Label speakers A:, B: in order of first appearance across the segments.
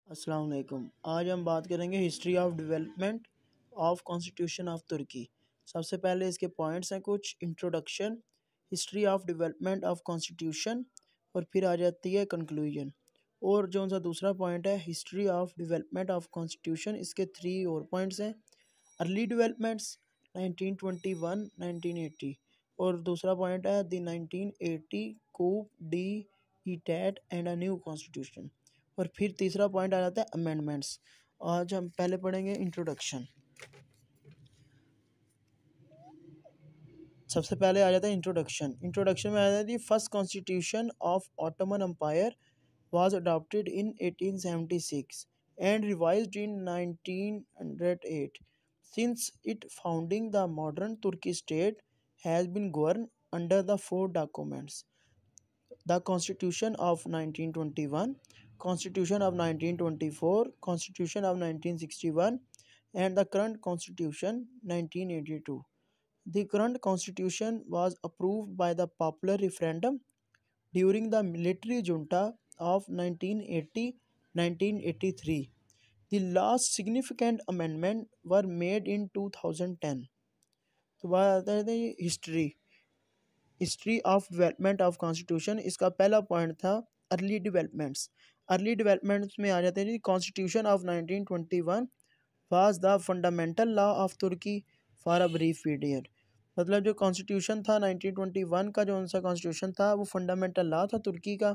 A: अस्सलाम वालेकुम। आज हम बात करेंगे history of development of constitution of Turkey. सबसे पहले इसके पॉइंट्स हैं कुछ introduction, history of development of constitution और फिर आ जाती है कंक्लूजन। और जो सा दूसरा पॉइंट है history of development of constitution, इसके थ्री और पॉइंट्स हैं। अर्ली डेवलपमेंट्स 1921 1980 और दूसरा पॉइंट है the 1980 coup d'état and a new constitution. और फिर तीसरा पॉइंट आ जाता है अमेंडमेंट्स। आज हम पहले पढ़ेंगे इंट्रोडक्शन। सबसे पहले आ जाता है इंट्रोडक्शन। इंट्रोडक्शन में आ जाती है first constitution of Ottoman empire was adopted in 1876 and revised in 1908. Since its founding, the modern Turkish state has been governed under the four documents: the Constitution of 1921, Constitution of 1924, Constitution of 1961, and the current Constitution 1982. The current Constitution was approved by the popular referendum during the military junta of 1980-1983. The last significant amendment were made in 2010. तो बात आता है history of development of constitution. इसका पहला point था early developments. Early developments में आ जाते हैं जी constitution of 1921 was the fundamental law of Turkey for a brief period. मतलब जो कॉन्स्टिट्यूशन था 1921 का, जो उनका कॉन्स्टिट्यूशन था वो फंडामेंटल लॉ था तुर्की का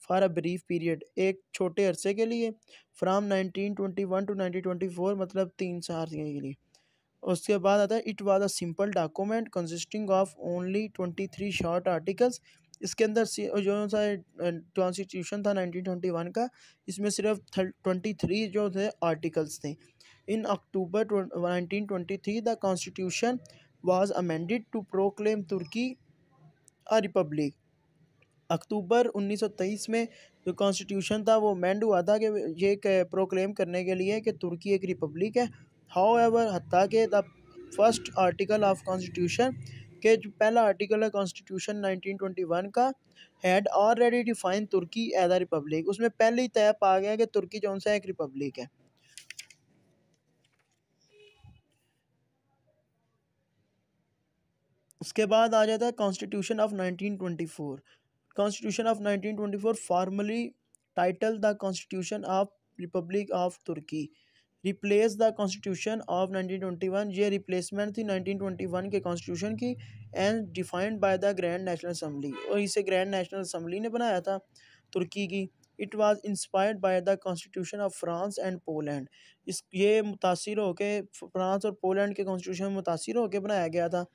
A: फॉर अ ब्रीफ पीरियड, एक छोटे अरसे के लिए, फ्राम 1921 टू 1924, मतलब 3 साल के लिए। उसके बाद आता है it was a simple document consisting of only 23 short articles. इसके अंदर जो सा कॉन्स्टिट्यूशन था 1921 का, इसमें सिर्फ 23 जो थे आर्टिकल्स थे। In October 1923 the constitution was amended to proclaim Turkey a republic. October 1923 में जो कॉन्स्टिट्यूशन था वो अमेंड हुआ था कि ये प्रोक्लेम करने के लिए कि तुर्की एक रिपब्लिक है। हाउएवर, हत्ता के the first article of constitution के जो पहला आर्टिकल है कॉन्स्टिट्यूशन 1921 का, had already define Turkey as a republic. उसमें पहले ही तय पा गया कि तुर्की जो सा एक रिपब्लिक है। उसके बाद आ जाता है constitution of 1924। Constitution of 1924 formally title the constitution of republic of Turkey replace the constitution of 1921। ये रिप्लेसमेंट थी 1921 के कॉन्स्टिट्यूशन की and defined by the grand national assembly, और इसे ग्रैंड नेशनल असम्बली ने बनाया था तुर्की की। It was inspired by the constitution of France and Poland. ये मुतासिर होके फ्रांस और पोलैंड के कॉन्स्टिट्यूशन मुतासिर होकर बनाया गया था।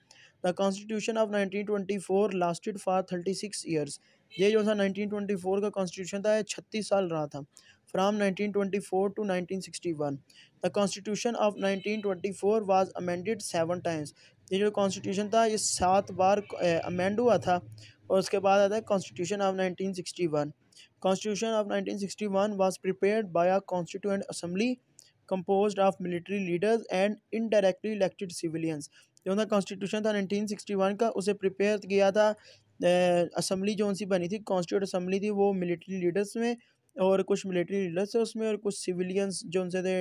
A: The constitution of 1924 lasted for 36 years. ये जो था 1924 का कॉन्स्टिट्यूशन था, 36 साल रहा था, from 1924 to 1961। The constitution of 1924 was amended 7 times. ये जो कॉन्स्टिट्यूशन था ये 7 बार अमेंड हुआ था। और उसके बाद आता है constitution of 1961। Constitution of 1961 was prepared by a constituent assembly composed of military leaders and indirectly elected civilians। जो ना कॉन्स्टिट्यूशन था 1961 का, उसे प्रिपेयर किया था असम्बली जो सी बनी थी, कॉन्स्टिट्यूट असम्बली थी, वो मिलिट्री लीडर्स में और कुछ मिलिट्री लीडर्स थे उसमें, और कुछ सिविलियंस जो उनसे थे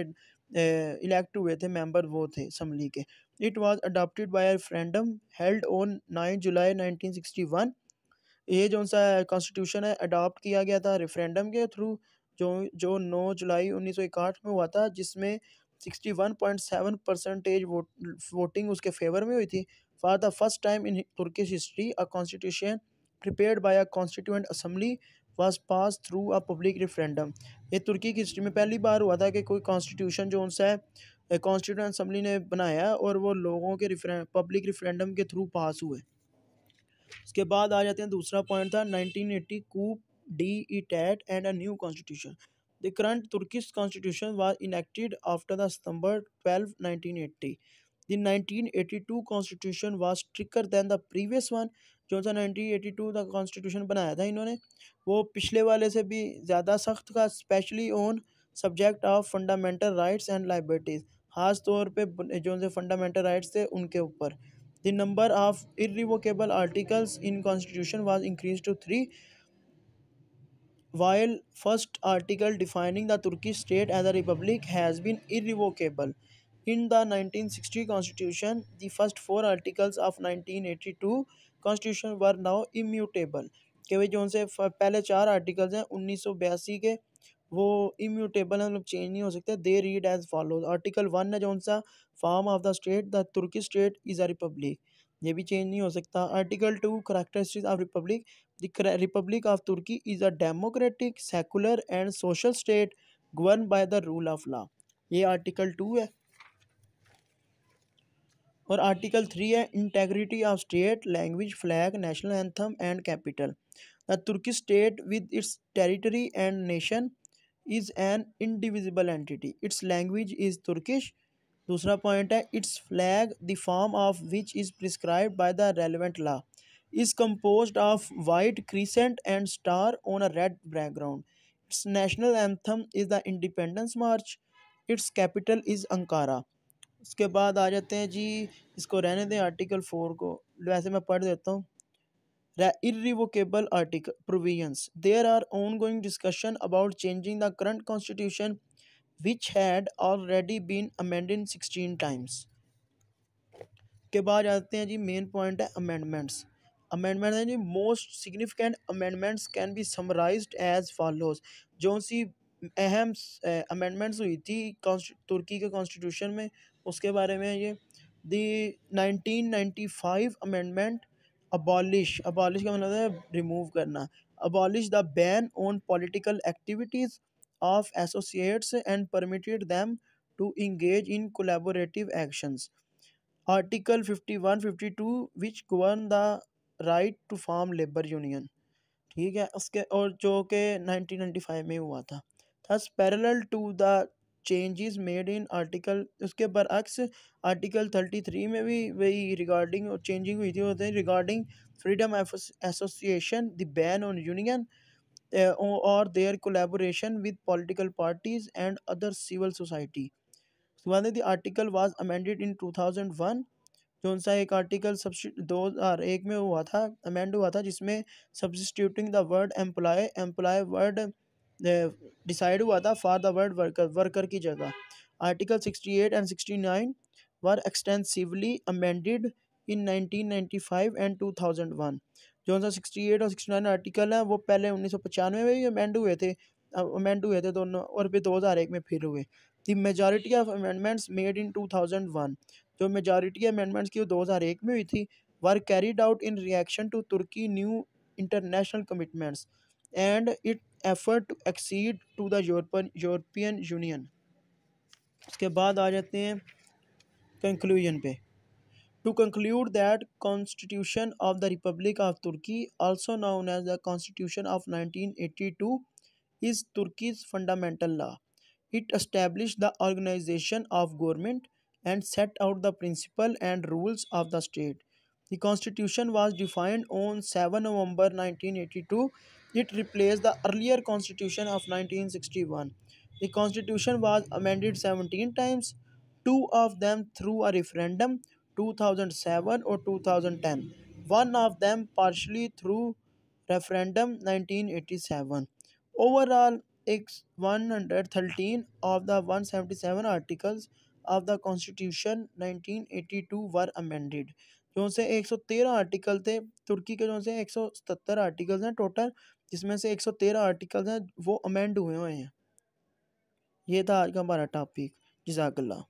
A: इलेक्ट हुए थे मेंबर, वो थे असम्बली के। It was adopted by referendum held on 9 जुलाई 1961। ये जो सा कॉन्स्टिट्यूशन है अडॉप्ट किया गया था रेफरेंडम के थ्रू, जो जो 9 जुलाई 1961 में हुआ था, जिसमें 61.7% वोटिंग उसके फेवर में हुई थी। For the first time in Turkish history a constitution prepared by a constituent assembly was pass through a public referendum. ये तुर्की की हिस्ट्री में पहली बार हुआ था कि कोई कॉन्स्टिट्यूशन जो उनसे कॉन्स्टिट्यूएंट असम्बली ने बनाया और वो लोगों के पब्लिक रेफरेंडम के थ्रू पास हुए। उसके बाद आ जाते हैं दूसरा पॉइंट था 1980 coup d'état and a new constitution. The current Turkish constitution was enacted after the September 12 1980। The 1982 constitution was stricter than the previous one. जो था 1982 का कॉन्स्टिट्यूशन बनाया था इन्होंने, वो पिछले वाले से भी ज़्यादा सख्त था, specially on subject of fundamental rights and liberties. ख़ास तौर पे जो से फंडामेंटल राइट्स थे उनके ऊपर। The number of irrevocable articles in Constitution was increased to 3। while first article defining the Turkish state as a republic has been irrevocable. In the 1960 constitution, the first four articles of 1982 constitution were now immutable. कि भाई जो उनसे पहले चार articles हैं 1982 के, वो immutable है, मतलब चेंज नहीं हो सकते. They read as follows. Article 1 है जो सा, form of the state, the Turkey state is a republic, ये भी चेंज नहीं हो सकता. Article 2 characteristics of republic, the republic of Turkey is a democratic secular and social state govern by the rule of law, ये article 2 है. और article 3 है integrity of state, language, flag, national anthem and capital. The Turkey state with its territory and nation is an indivisible entity. Its language is Turkish. दूसरा point है it's flag, the form of which is prescribed by the relevant law, is composed of white crescent and star on a red background. Its national anthem is the Independence March. Its capital is Ankara. उसके बाद आ जाते हैं जी, इसको रहने दें article 4 को, वैसे मैं पढ़ देता हूँ. Irrevocable article provisions. There are ongoing discussion about changing the current constitution, which had already been amended 16 times. के बाद आते हैं जी मेन पॉइंट है अमेंडमेंट्स. अमेंडमेंट है जी, most significant amendments can be summarized as follows. जो सी अहम अमेंडमेंट्स हुई थी तुर्की के कॉन्स्टिट्यूशन में, उसके बारे में ये. दी 1995 अमेंडमेंट अबॉलिश, अबॉलिश का मतलब है रिमूव करना. Abolish the ban on political activities of associates and permitted them to engage in collaborative actions. Article 51-52 which govern the right to form labour union, ठीक है उसके, और जो कि 1995 में हुआ था. Thus parallel to the changes made in article, उसके बरअक्स आर्टिकल 33 में भी वही रिगार्डिंग चेंजिंग हुई थी, होते हैं regarding freedom of association, the ban on union और their collaboration with political parties and other civil society. उसके बाद the article was amended in 2001. जो सा एक आर्टिकल 2001 में हुआ था, अमेंड हुआ था, जिसमें substituting the word employ, employ word decide हुआ था for the word worker, worker की जगह. Article 68 and 69 were extensively amended in 1995 and 2001. जो सा 68 और 69 आर्टिकल है वो पहले 1995 में भी अमेंड हुए थे दोनों, और फिर 2001 में फिर हुए. The majority of amendments made in 2001, जो मेजॉरिटी अमेंडमेंट्स की 2001 में हुई थी, were carried out in reaction to Turkey new international commitments and it effort to accede to the European Union. उसके बाद आ जाते हैं कंक्लूजन पे. To conclude that Constitution of the Republic of Turkey, also known as the Constitution of 1982, is Turkey's fundamental law. It established the organization of government and set out the principles and rules of the state. The constitution was defined on 7 November 1982. It replaced the earlier constitution of 1961. The constitution was amended 17 times, two of them through a referendum 2007 or 2010, one of them partially through referendum 1987. Overall, 113 of the 177 articles of the Constitution 1982 were amended. जो से 113 article थे तुर्की के, जो से 177 articles हैं total, जिसमें से 113 articles हैं वो अमेंड हुए हैं. ये था आज का हमारा टॉपिक. जज़ाकल्लाह.